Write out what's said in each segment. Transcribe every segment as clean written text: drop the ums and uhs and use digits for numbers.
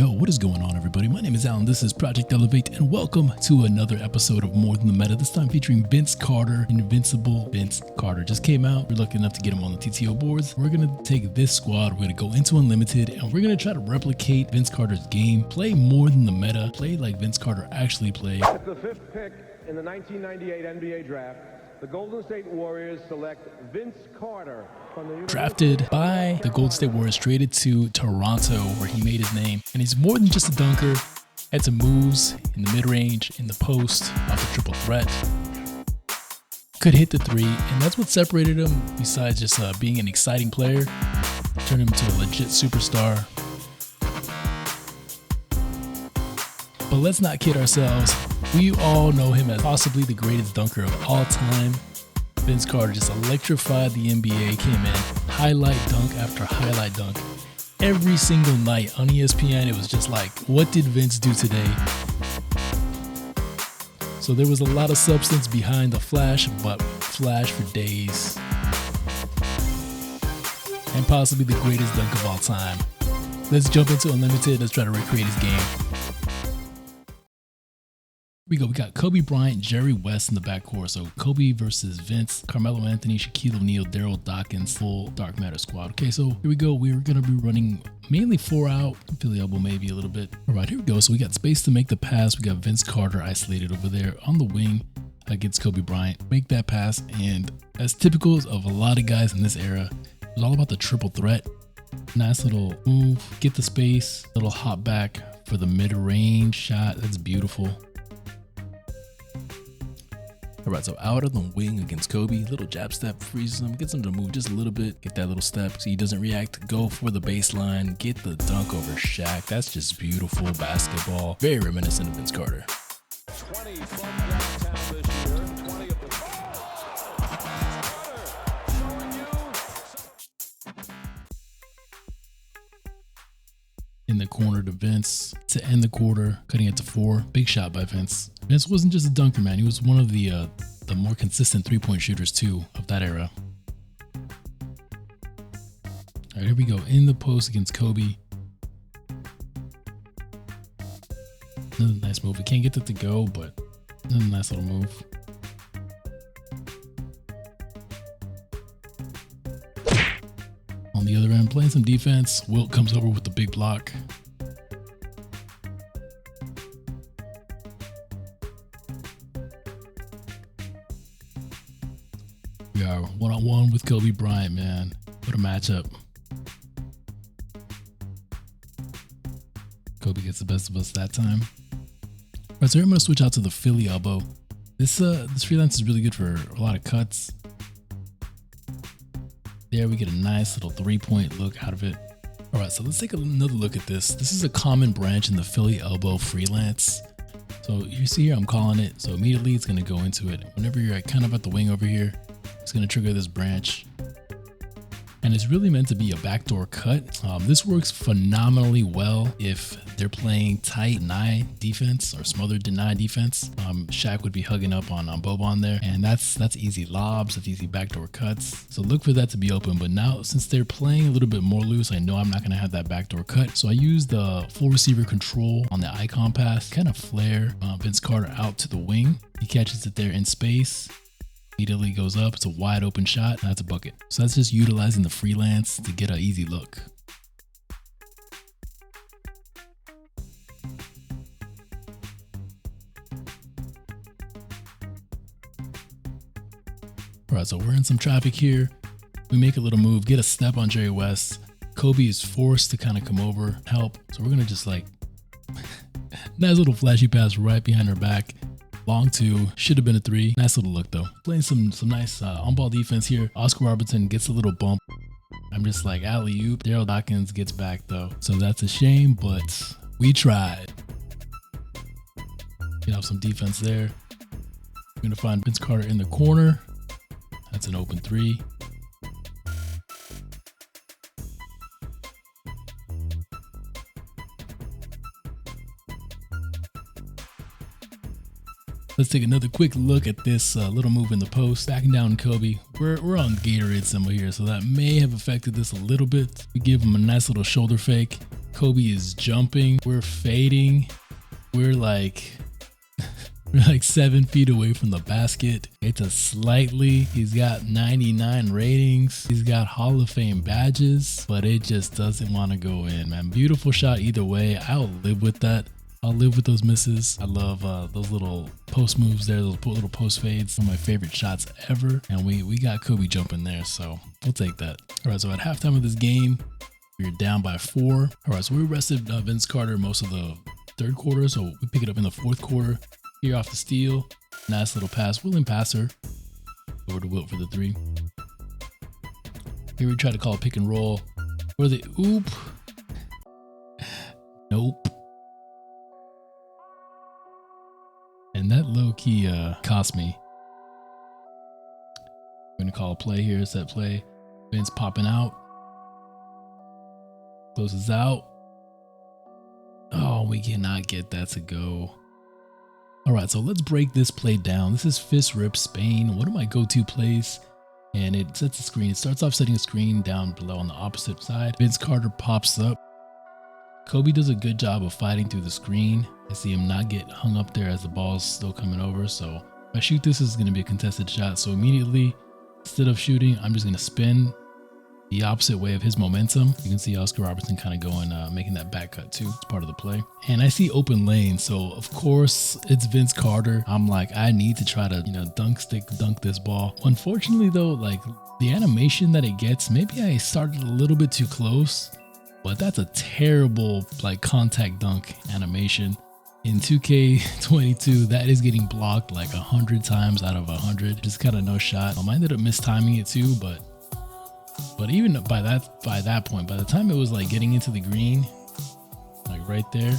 Yo, what is going on, everybody? My name is Alan, this is Project Elevate, and welcome to another episode of More Than the Meta, this time featuring Vince Carter. Invincible Vince Carter just came out. We're lucky enough to get him on the TTO boards. We're going to take this squad, we're going to go into Unlimited, and we're going to try to replicate Vince Carter's game, play more than the meta, play like Vince Carter actually played. At the 5th pick in the 1998 NBA draft, the Golden State Warriors select Vince Carter from the Drafted by the Golden State Warriors, traded to Toronto where he made his name. And he's more than just a dunker. Had some moves in the mid-range, in the post, off the triple threat. Could hit the three, and that's what separated him, besides just being an exciting player. Turned him into a legit superstar. But let's not kid ourselves. We all know him as possibly the greatest dunker of all time. Vince Carter just electrified the NBA, came in highlight dunk after highlight dunk. Every single night on ESPN, it was just like, what did Vince do today? So there was a lot of substance behind the flash, but flash for days. And possibly the greatest dunk of all time. Let's jump into Unlimited, let's try to recreate his game. Here we go. We got Kobe Bryant, Jerry West in the backcourt. So Kobe versus Vince, Carmelo Anthony, Shaquille O'Neal, Daryl Dawkins, full Dark Matter squad. Okay, so here we go. We're going to be running mainly 4 out, Philly elbow maybe a little bit. All right, here we go. So we got space to make the pass. We got Vince Carter isolated over there on the wing against Kobe Bryant. Make that pass, and as typical of a lot of guys in this era, it was all about the triple threat. Nice little move, get the space, little hop back for the mid-range shot. That's beautiful. All right, so out of the wing against Kobe, little jab step, freezes him, gets him to move just a little bit, get that little step so he doesn't react, go for the baseline, get the dunk over Shaq. That's just beautiful basketball. Very reminiscent of Vince Carter. 20 from downtown this year, 20 of the Carter showing you. In the corner to Vince to end the quarter, cutting it to 4. Big shot by Vince. Vince wasn't just a dunker, man. He was one of the more consistent three-point shooters too of that era. All right, here we go. In the post against Kobe. Another nice move. We can't get that to go, but another nice little move. On the other end, playing some defense. Wilt comes over with the big block. We are one-on-one with Kobe Bryant, man. What a matchup. Kobe gets the best of us that time. All right, so here I'm going to switch out to the Philly elbow. This freelance is really good for a lot of cuts. There we get a nice little 3-point look out of it. All right, so let's take another look at this. This is a common branch in the Philly elbow freelance. So you see here, I'm calling it. So immediately it's going to go into it. Whenever you're kind of at the wing over here, it's going to trigger this branch. And it's really meant to be a backdoor cut. This works phenomenally well if they're playing tight deny defense or smothered deny defense. Shaq would be hugging up on Boban there, and that's easy lobs, that's easy backdoor cuts. So look for that to be open. But now, since they're playing a little bit more loose, I know I'm not going to have that backdoor cut. So I use the full receiver control on the icon pass, kind of flare Vince Carter out to the wing. He catches it there in space. Immediately goes up, it's a wide open shot, and that's a bucket. So that's just utilizing the freelance to get an easy look. All right, so we're in some traffic here. We make a little move, get a step on Jerry West. Kobe is forced to kind of come over, help. So we're gonna just like, nice little flashy pass right behind her back. Long 2, should have been a 3. Nice little look though. Playing some nice on-ball defense here. Oscar Robertson gets a little bump. I'm just like alley-oop. Daryl Dawkins gets back though. So that's a shame, but we tried. Get off some defense there. We're gonna find Vince Carter in the corner. That's an open 3. Let's take another quick look at this little move in the post. Backing down Kobe. We're on Gatorade symbol here, so that may have affected this a little bit. We give him a nice little shoulder fake. Kobe is jumping. We're fading. We're like 7 feet away from the basket. It's a slightly. He's got 99 ratings. He's got Hall of Fame badges, but it just doesn't want to go in, man. Beautiful shot either way. I'll live with that. I'll live with those misses. I love those little post moves there, those little post fades. One of my favorite shots ever. And we got Kobe jumping there, so we'll take that. All right, so at halftime of this game, we were down by 4. All right, so we rested Vince Carter most of the third quarter, so we pick it up in the fourth quarter. Here off the steal, nice little pass, willing passer over to Wilt for the 3. Here we try to call a pick and roll for the oop. Nope. And that low key cost me. We're gonna call a play here, set play. Vince popping out, closes out. Oh, we cannot get that to go. All right, so let's break this play down. This is Fist Rip Spain, one of my go-to plays, and it sets a screen. It starts off setting a screen down below on the opposite side. Vince Carter pops up. Kobe does a good job of fighting through the screen. I see him not get hung up there as the ball's still coming over. So if I shoot this, is going to be a contested shot. So immediately, instead of shooting, I'm just going to spin the opposite way of his momentum. You can see Oscar Robertson kind of going, making that back cut too. It's part of the play. And I see open lane. So of course it's Vince Carter. I'm like, I need to try to, dunk this ball. Unfortunately though, like the animation that it gets, maybe I started a little bit too close, but that's a terrible like contact dunk animation. In 2K22, that is getting blocked like 100 times out of 100. Just kind of no shot. I ended up mistiming it too, but even by that point, by the time it was like getting into the green, like right there,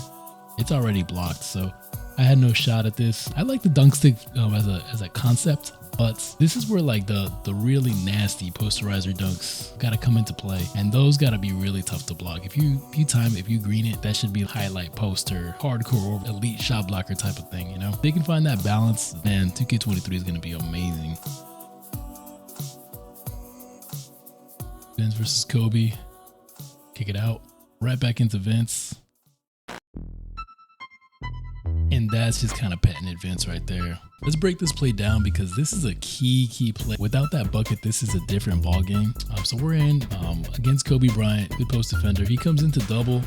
it's already blocked. So I had no shot at this. I like the dunk stick as a concept, but this is where like the really nasty posterizer dunks got to come into play, and those got to be really tough to block. If you green it, that should be highlight poster, hardcore or elite shot blocker type of thing. If they can find that balance, man, 2K23 is going to be amazing. Vince versus Kobe. Kick it out. Right back into Vince. And that's just kind of petting it, Vince, right there. Let's break this play down because this is a key play. Without that bucket, this is a different ball game. So we're in against Kobe Bryant, good post defender. He comes into double.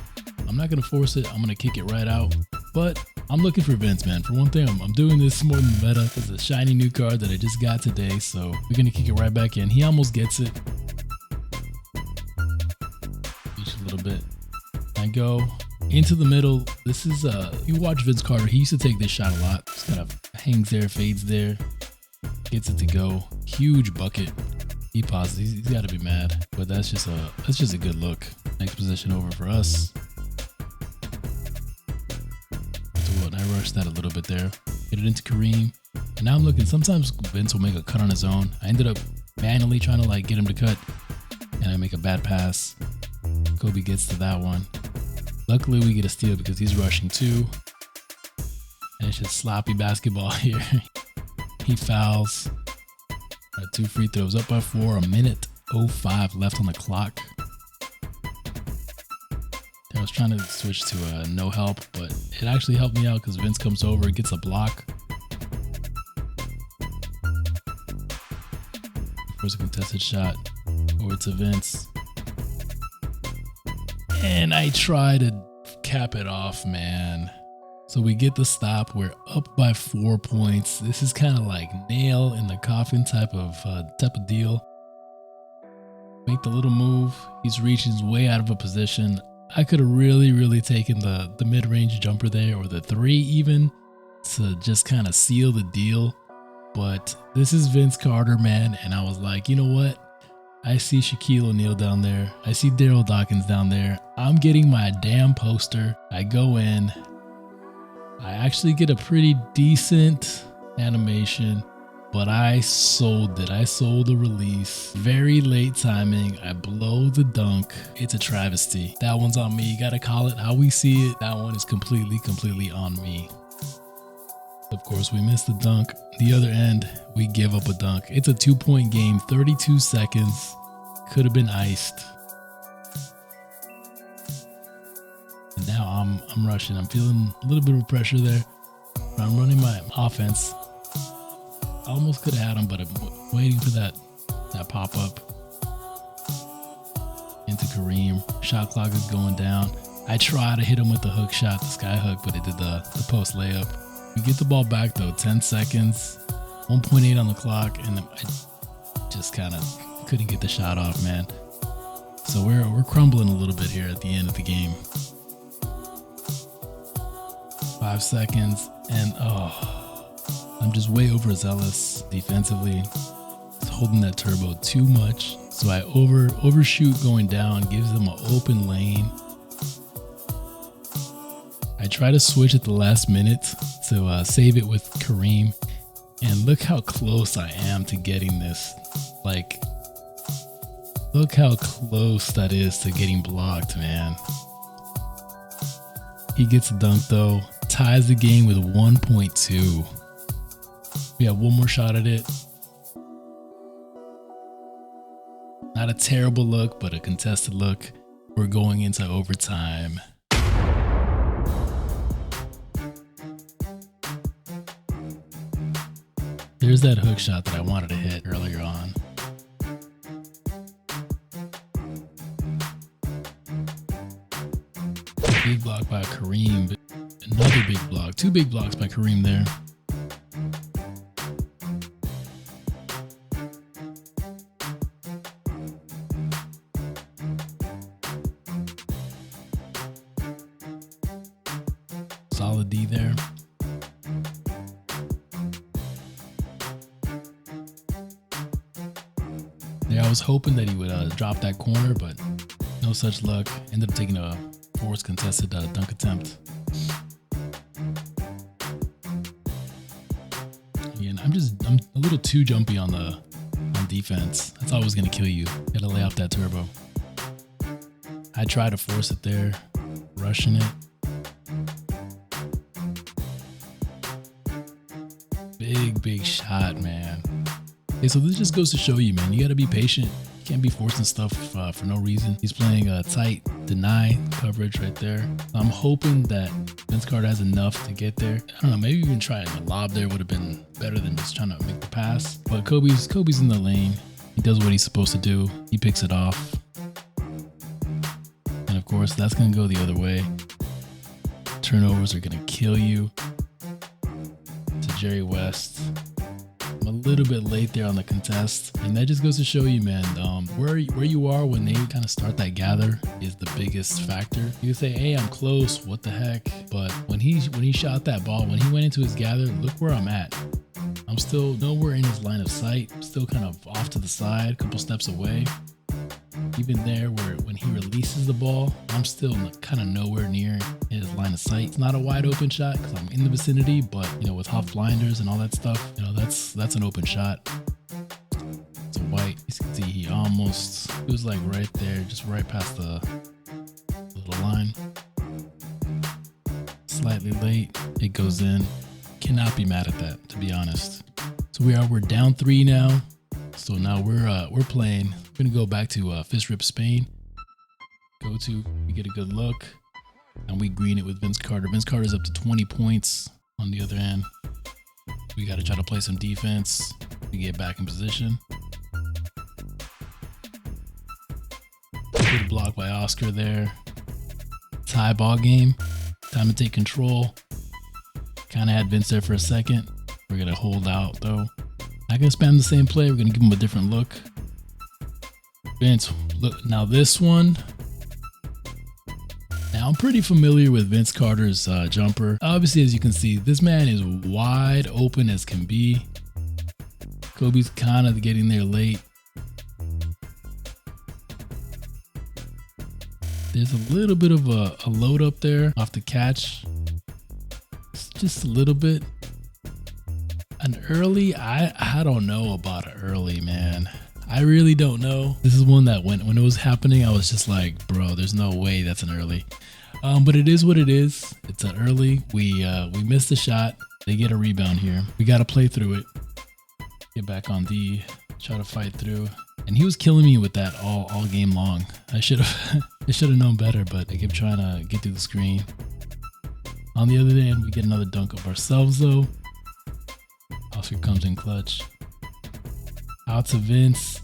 I'm not going to force it. I'm going to kick it right out. But I'm looking for Vince, man. For one thing, I'm doing this more than meta. It's a shiny new card that I just got today. So we're going to kick it right back in. He almost gets it. A little bit. I go into the middle. This is you watch Vince Carter, he used to take this shot a lot. Just kind of hangs there, fades there, gets it to go. Huge bucket. He pauses. He's got to be mad, but that's just a good look. Next position over for us. So I rushed that a little bit there. Get it into Kareem, and now I'm looking. Sometimes Vince will make a cut on his own. I ended up manually trying to like get him to cut, and I make a bad pass. Kobe gets to that one. Luckily, we get a steal because he's rushing too. And it's just sloppy basketball here. He fouls. 2 free throws, up by 4. 1:05 left on the clock. I was trying to switch to no help, but it actually helped me out because Vince comes over, gets a block. First a contested shot over to Vince. And I try to cap it off, man. So we get the stop. We're up by 4 points. This is kind of like nail in the coffin type of deal. Make the little move. He's reaching way out of a position. I could have really taken the mid-range jumper there, or the 3 even, to just kind of seal the deal. But this is Vince Carter, man. And I was like, you know what? I see Shaquille O'Neal down there. I see Daryl Dawkins down there. I'm getting my damn poster. I go in. I actually get a pretty decent animation, but I sold it. I sold the release. Very late timing. I blow the dunk. It's a travesty. That one's on me. You gotta call it how we see it. That one is completely on me. Of course, we missed the dunk. The other end, we give up a dunk. It's a 2-point game, 32 seconds. Could have been iced. And now I'm rushing. I'm feeling a little bit of pressure there. I'm running my offense. I almost could have had him, but I'm waiting for that pop up into Kareem. Shot clock is going down. I try to hit him with the hook shot, the sky hook, but it did the post layup. We get the ball back though, 10 seconds, 1.8 on the clock, and I just kind of couldn't get the shot off, man. So we're crumbling a little bit here at the end of the game. 5 seconds, and I'm just way overzealous defensively. It's holding that turbo too much. So I overshoot going down, gives them an open lane. I try to switch at the last minute to save it with Kareem, and look how close I am to getting this. Like, look how close that is to getting blocked, man. He gets a dunk though, ties the game with 1.2. We have one more shot at it. Not a terrible look, but a contested look. We're going into overtime. There's that hook shot that I wanted to hit earlier on. Big block by Kareem. Another big block. 2 big blocks by Kareem there. Solid D there. Yeah, I was hoping that he would drop that corner, but no such luck. Ended up taking a forced contested dunk attempt. Again, I'm a little too jumpy on defense. That's always gonna kill you. Gotta lay off that turbo. I try to force it there, rushing it. Big shot, man. Okay, so this just goes to show you, man, you got to be patient. You can't be forcing stuff for no reason. He's playing a tight deny coverage right there. I'm hoping that Vince Carter has enough to get there. I don't know, maybe even trying a lob there would have been better than just trying to make the pass. But Kobe's in the lane. He does what he's supposed to do. He picks it off. And of course, that's going to go the other way. Turnovers are going to kill you. To Jerry West. I'm a little bit late there on the contest, and that just goes to show you, man, where you are when they kind of start that gather is the biggest factor. You can say, hey, I'm close, what the heck, but when he shot that ball, when he went into his gather, look where I'm at. I'm still nowhere in his line of sight, still kind of off to the side, a couple steps away. Even there, when he releases the ball, I'm still kind of nowhere near his line of sight. It's not a wide open shot because I'm in the vicinity, but with half blinders and all that stuff, that's an open shot. It's a white. You can see he was like right there, just right past the little line. Slightly late, it goes in. Cannot be mad at that, to be honest. So we're down 3 now. So now we're playing. We're gonna go back to Fist Rip Spain. We get a good look, and we green it with Vince Carter. Vince Carter's up to 20 points on the other end. We got to try to play some defense to get back in position. Good block by Oscar there. Tie ball game. Time to take control. Kind of had Vince there for a second. We're gonna hold out though. Not gonna spam the same play. We're gonna give him a different look. Vince, look, now this one. Now I'm pretty familiar with Vince Carter's jumper. Obviously, as you can see, this man is wide open as can be. Kobe's kind of getting there late. There's a little bit of a load up there off the catch. It's just a little bit. An early, I don't know about an early, man. I really don't know. This is one that when it was happening, I was just like, bro, there's no way that's an early. But it is what it is. It's an early. We missed the shot. They get a rebound here. We got to play through it. Get back on D. Try to fight through. And he was killing me with that all game long. I should have I should have known better, but I kept trying to get through the screen. On the other end, we get another dunk of ourselves though. Oscar comes in clutch. Out to Vince.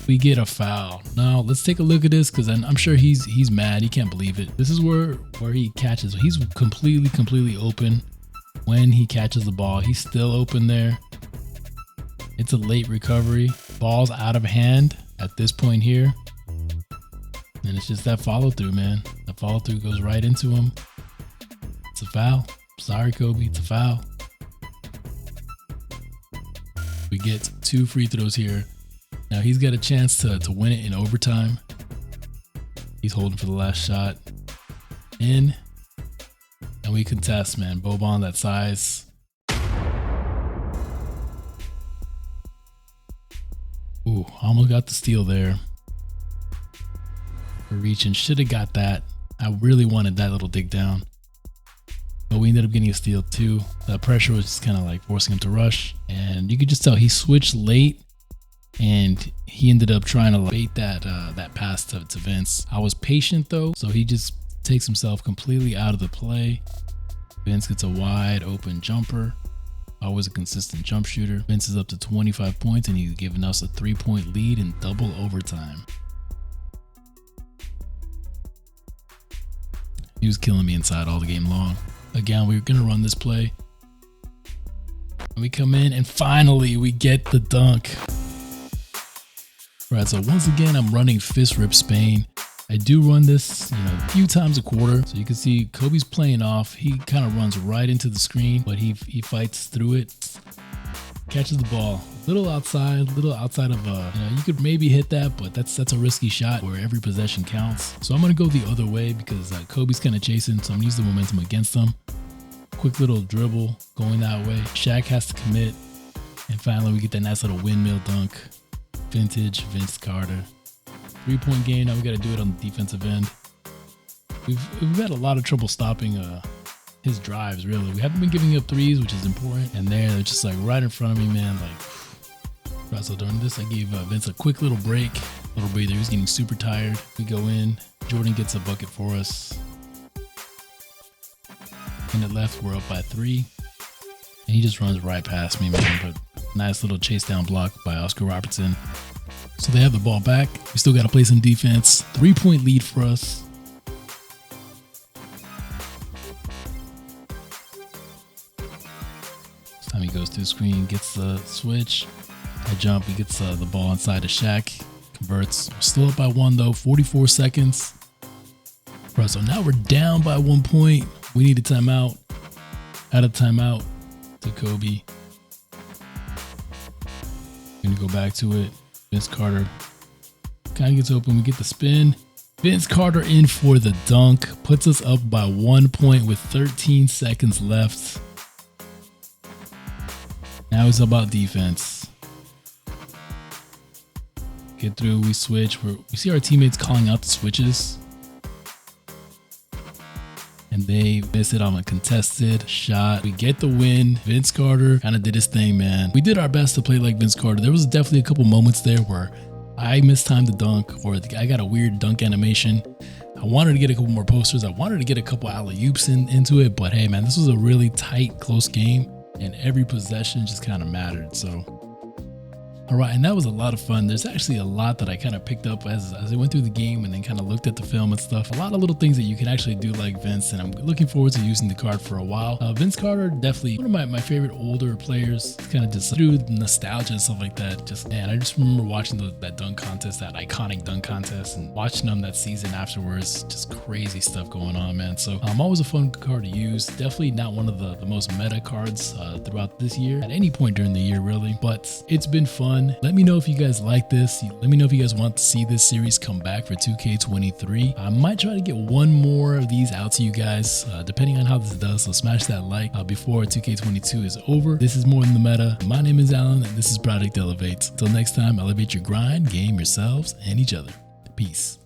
We get a foul. Now let's take a look at this because I'm sure he's mad. He can't believe it. This is where he catches. He's completely open when he catches the ball. He's still open there. It's a late recovery. Ball's out of hand at this point here. And it's just that follow through, man. That follow through goes right into him. It's a foul. Sorry, Kobe. It's a foul. We get 2 free throws here. Now he's got a chance to win it in overtime. He's holding for the last shot. In. And we contest, man. Boban that size. Ooh, almost got the steal there. We're reaching. Should have got that. I really wanted that little dig down. But we ended up getting a steal too. The pressure was just kind of like forcing him to rush. And you could just tell he switched late. And he ended up trying to bait that pass to Vince. I was patient though, so he just takes himself completely out of the play. Vince gets a wide open jumper. Always a consistent jump shooter. Vince is up to 25 points and he's giving us a 3-point lead in double overtime. He was killing me inside all the game long. Again, we were gonna run this play. And we come in and finally we get the dunk. Right, so once again, I'm running Fist Rip Spain. I do run this, a few times a quarter. So you can see Kobe's playing off. He kind of runs right into the screen, but he fights through it. Catches the ball, little outside of, you could maybe hit that, but that's a risky shot where every possession counts. So I'm gonna go the other way because Kobe's kind of chasing, so I'm gonna use the momentum against him. Quick little dribble going that way. Shaq has to commit, and finally we get that nice little windmill dunk. Vintage Vince Carter. 3-point game. Now we got to do it on the defensive end. We've had a lot of trouble stopping his drives, really. We haven't been giving up threes, which is important. And they're just like right in front of me, man. Right, so during this, I gave Vince a quick little break, little breather. He was getting super tired. We go in. Jordan gets a bucket for us. And at left, we're up by 3. And he just runs right past me, man. But nice little chase down block by Oscar Robertson. So they have the ball back. We still got to play some defense. 3-point lead for us. This time he goes through the screen, gets the switch. I jump, he gets the ball inside to Shaq. Converts. We're still up by 1 though, 44 seconds. Right, so now we're down by 1 point. We need a timeout. Out of timeout to Kobe. Gonna go back to it. Vince Carter kind of gets open. We get the spin. Vince Carter in for the dunk. Puts us up by 1 point with 13 seconds left. Now it's about defense. Get through. We switch. We see our teammates calling out the switches. And they miss it on a contested shot. We get the win. Vince Carter kind of did his thing, man. We did our best to play like Vince Carter. There was definitely a couple moments there where I mistimed the dunk or I got a weird dunk animation. I wanted to get a couple more posters. I wanted to get a couple alley-oops into it. But hey, man, this was a really tight, close game. And every possession just kind of mattered. So all right, and that was a lot of fun. There's actually a lot that I kind of picked up as I went through the game and then kind of looked at the film and stuff. A lot of little things that you can actually do like Vince, and I'm looking forward to using the card for a while. Vince Carter, definitely one of my favorite older players, kind of just through nostalgia and stuff like that. Just, man, I just remember watching that dunk contest, that iconic dunk contest, and watching them that season afterwards. Just crazy stuff going on, man. So always a fun card to use. Definitely not one of the most meta cards throughout this year, at any point during the year, really. But it's been fun. Let me know if you guys like this. Let me know if you guys want to see this series come back for 2K23. I might try to get one more of these out to you guys, depending on how this does. So smash that like before 2K22 is over. This is More in the Meta. My name is Alan, and this is Product Elevate. Till next time, elevate your grind, game yourselves, and each other. Peace.